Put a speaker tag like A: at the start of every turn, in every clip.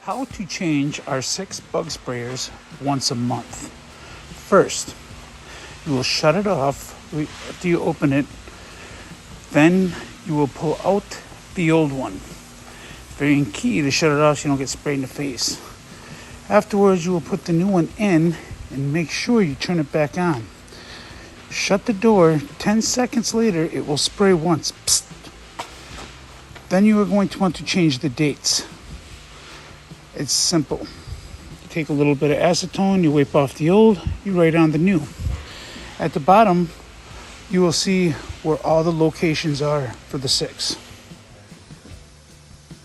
A: How to change our 6 bug sprayers once a month. First, you will shut it off after you open it. Then you will pull out the old one. Very key to shut it off so you don't get sprayed in the face. Afterwards, you will put the new one in and make sure you turn it back on. Shut the door. 10 seconds later, it will spray once. Psst. Then you are going to want to change the dates. It's simple. You take a little bit of acetone, you wipe off the old, you write on the new. At the bottom, you will see where all the locations are for the 6.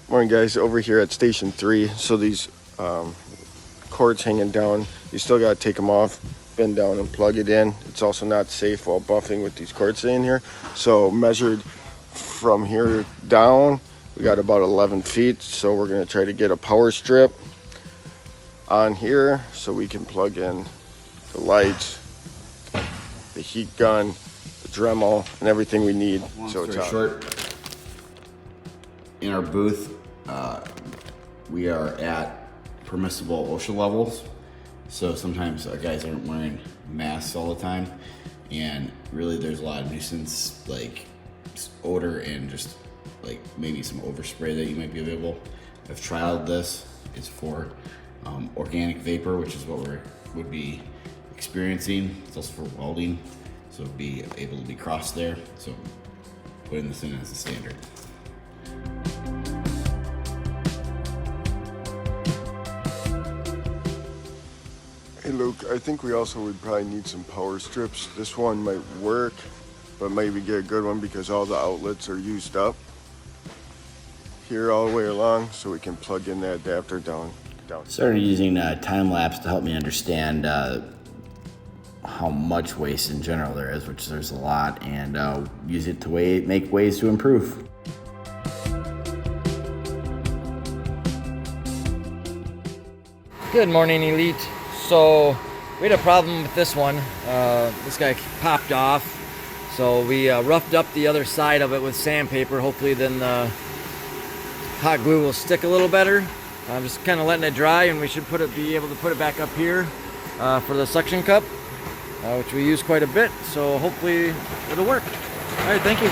B: Morning guys, over here at station 3. So these cords hanging down, you still got to take them off, bend down and plug it in. It's also not safe while buffing with these cords in here. So measured from here down, we got about 11 feet. So we're going to try to get a power strip on here so we can plug in the lights, the heat gun, the Dremel, and everything we need.
C: So it's short. In our booth, we are at permissible OSHA levels. So sometimes our guys aren't wearing masks all the time, and really there's a lot of nuisance, like odor and just like maybe some overspray that you might be available. I've trialed this. It's for organic vapor, which is what would be experiencing. It's also for welding, so be able to be crossed there. So putting this in as a standard.
B: Hey Luke, I think we also would probably need some power strips. This one might work, but maybe get a good one because all the outlets are used up here all the way along, so we can plug in the adapter down.
C: Started using time lapse to help me understand how much waste in general there is, which there's a lot, and use it to make ways to improve.
D: Good morning, Elite. So we had a problem with this one. This guy popped off, so we roughed up the other side of it with sandpaper. Hopefully then the hot glue will stick a little better. I'm just kind of letting it dry, and we should be able to put it back up here for the suction cup, which we use quite a bit. So hopefully it'll work. All right, thank you.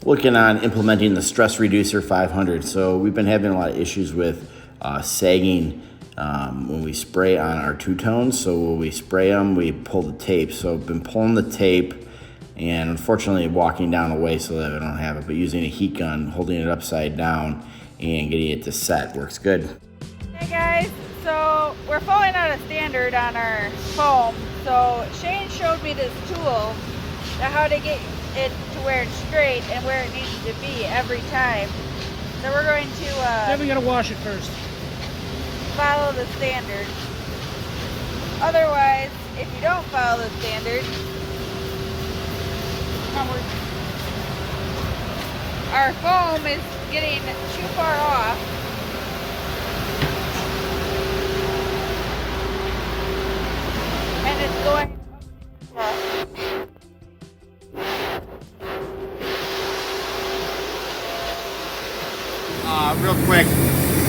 C: Looking on implementing the Stress Reducer 500. So we've been having a lot of issues with sagging when we spray on our two-tones. So when we spray them, we pull the tape. So I've been pulling the tape and unfortunately walking down away so that I don't have it, but using a heat gun, holding it upside down and getting it to set works good.
E: Hey guys, so we're falling out of standard on our foam. So Shane showed me this tool, how to get it to where it's straight and where it needs to be every time. So we're going to
A: Then we gotta wash it first.
E: follow the standard. Otherwise, if you don't follow the standard, our foam is getting too far off. And it's going
C: Real quick,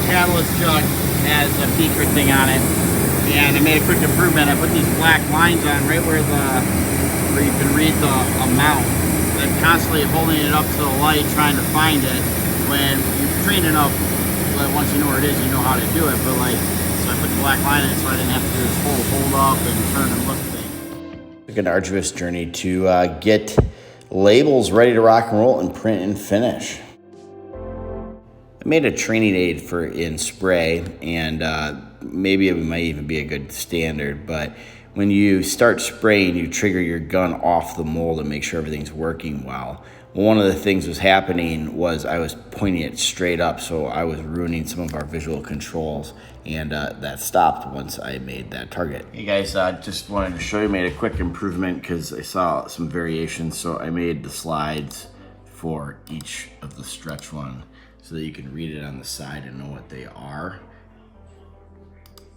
C: catalyst jug has a beaker thing on it, and I made a quick improvement. I put these black lines on right where you can read the amount. I'm constantly holding it up to the light, trying to find it. When you're trained enough, once you know where it is, you know how to do it. But so I put the black line in it so I didn't have to do this whole hold up and turn and look thing. Took an arduous journey to get labels ready to rock and roll and print and finish. I made a training aid in spray, and maybe it might even be a good standard, but when you start spraying, you trigger your gun off the mold and make sure everything's working well. One of the things was happening was I was pointing it straight up, so I was ruining some of our visual controls, and that stopped once I made that target. Hey guys, just wanted to show you, made a quick improvement because I saw some variations, so I made the slides for each of the stretch one, so that you can read it on the side and know what they are.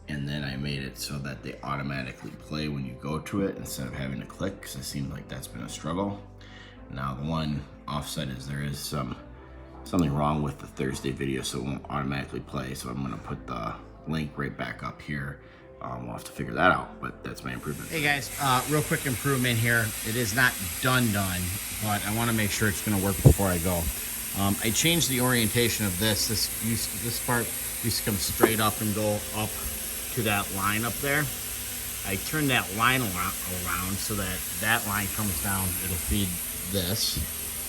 C: and then I made it so that they automatically play when you go to it instead of having to click, because it seemed like that's been a struggle. Now the one offset is there is something wrong with the Thursday video, so it won't automatically play. So I'm gonna put the link right back up here. We'll have to figure that out, but that's my improvement. Hey guys, real quick improvement here. It is not done, but I wanna make sure it's gonna work before I go. I changed the orientation of this. This part used to come straight up and go up to that line up there. I turned that line around so that line comes down. It'll feed this.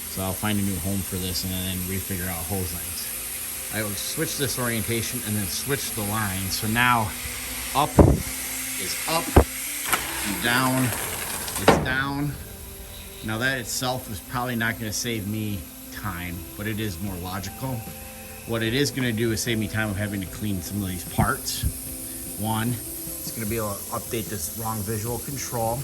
C: So I'll find a new home for this and then refigure out hose lengths. I will switch this orientation and then switch the line. So now up is up, and down is down. Now that itself is probably not going to save me time, but it is more logical. What it is going to do is save me time of having to clean some of these parts. One, it's going to be able to update this wrong visual control,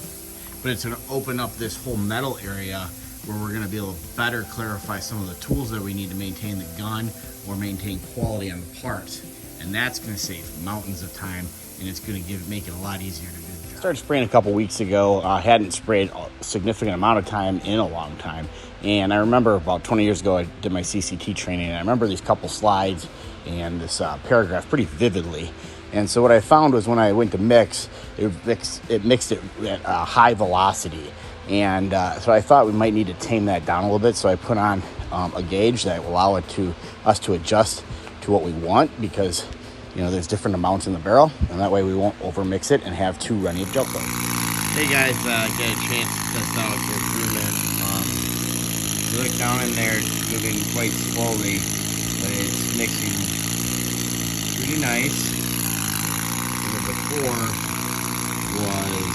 C: but it's going to open up this whole metal area where we're going to be able to better clarify some of the tools that we need to maintain the gun or maintain quality on the parts. And that's going to save mountains of time, and it's going to make it a lot easier to do the job.
F: Started spraying a couple weeks ago. Hadn't sprayed a significant amount of time in a long time. And I remember about 20 years ago, I did my CCT training, and I remember these couple slides and this paragraph pretty vividly. And so what I found was when I went to mix, it mixed it at high velocity. And so I thought we might need to tame that down a little bit. So I put on a gauge that will allow us to adjust to what we want, because there's different amounts in the barrel, and that way we won't overmix it and have too runny of gel coat.
C: Hey guys, get a chance to test out the improvement. You look down in there, it's moving quite slowly, but it's mixing pretty nice. And before was